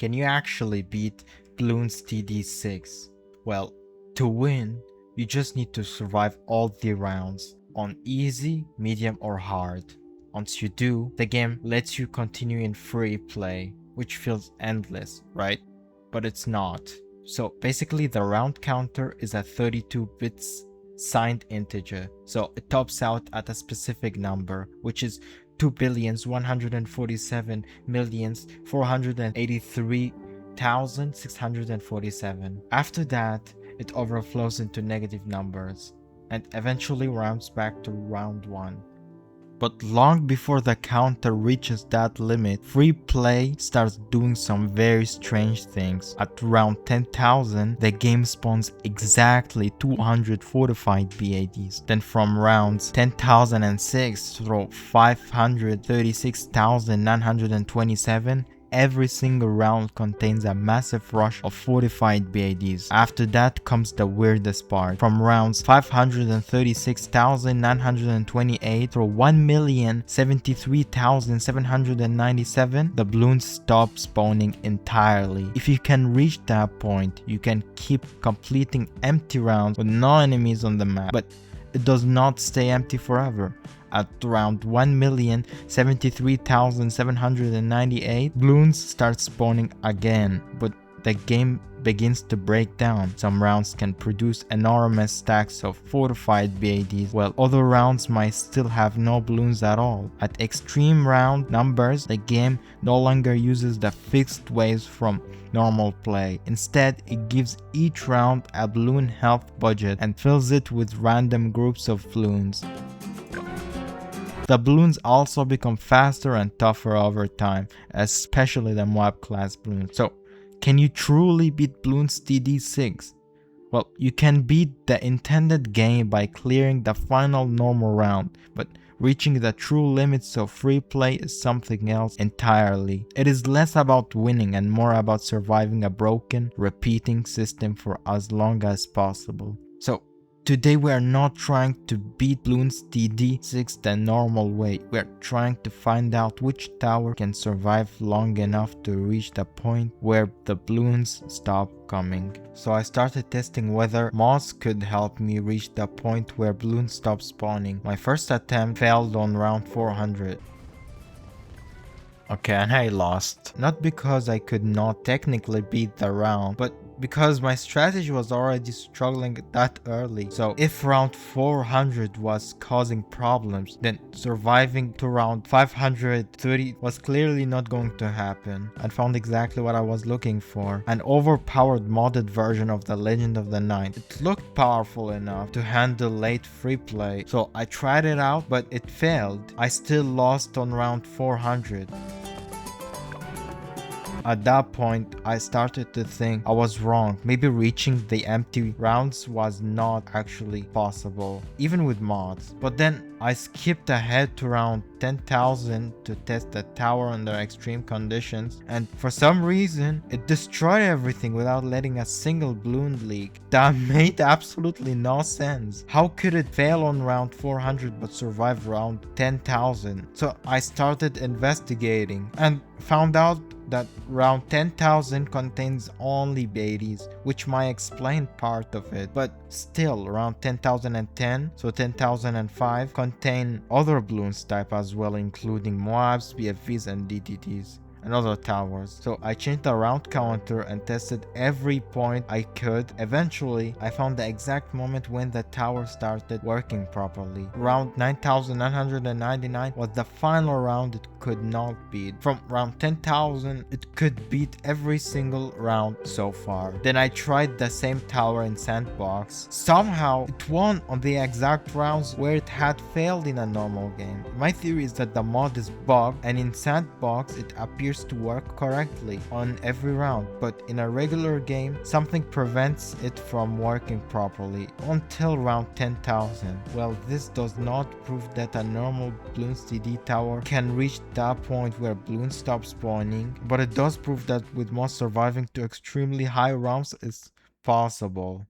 Can you actually beat Bloons TD6? Well, to win, you just need to survive all the rounds on easy, medium or hard. Once you do, the game lets you continue in free play, which feels endless, right? But it's not. So basically the round counter is a 32 bits signed integer, so it tops out at a specific number, which is 2,147,483,647. After that, it overflows into negative numbers and eventually rounds back to round 1. But long before the counter reaches that limit, free play starts doing some very strange things. At round 10,000, the game spawns exactly 200 fortified BADs. Then from rounds 10,006 through 536,927, every single round contains a massive rush of fortified BADs. After that comes the weirdest part. From rounds 536,928 through 1,073,797, the balloons stop spawning entirely. If you can reach that point, you can keep completing empty rounds with no enemies on the map, but it does not stay empty forever. At around 1,073,798, balloons start spawning again, but the game begins to break down. Some rounds can produce enormous stacks of fortified BADs, while other rounds might still have no balloons at all. At extreme round numbers, the game no longer uses the fixed waves from normal play. Instead, it gives each round a balloon health budget and fills it with random groups of balloons. The balloons also become faster and tougher over time, especially the Moab class balloons. So, can you truly beat Bloons TD6? Well, you can beat the intended game by clearing the final normal round, but reaching the true limits of free play is something else entirely. It is less about winning and more about surviving a broken, repeating system for as long as possible. So, today we are not trying to beat Bloons TD6 the normal way. We are trying to find out which tower can survive long enough to reach the point where the balloons stop coming. So I started testing whether mods could help me reach the point where balloons stop spawning. My first attempt failed on round 400. Okay, and I lost. Not because I could not technically beat the round, but because my strategy was already struggling that early. So if round 400 was causing problems, then surviving to round 530 was clearly not going to happen. I found exactly what I was looking for. An overpowered modded version of the Legend of the Nine. It looked powerful enough to handle late free play. So I tried it out, but it failed. I still lost on round 400. At that point, I started to think I was wrong. Maybe reaching the empty rounds was not actually possible, even with mods. But then I skipped ahead to around 10,000 to test the tower under extreme conditions, and for some reason, it destroyed everything without letting a single balloon leak. That made absolutely no sense. How could it fail on round 400 but survive round 10,000? So I started investigating and found out that round 10,000 contains only BTDs, which might explain part of it, but still around 10,010, so 10,005 contain other balloons type as well, including Moabs, BFVs and DTTs and other towers. So I changed the round counter and tested every point I could. Eventually, I found the exact moment when the tower started working properly. Round 9,999 was the final round it could not beat. From round 10,000, it could beat every single round so far. Then I tried the same tower in Sandbox. Somehow, it won on the exact rounds where it had failed in a normal game. My theory is that the mod is bugged, and in Sandbox, it appears to work correctly on every round, but in a regular game, something prevents it from working properly until round 10,000. Well, this does not prove that a normal Bloons TD tower can reach that point where balloons stop spawning, but it does prove that with mods surviving to extremely high rounds is possible.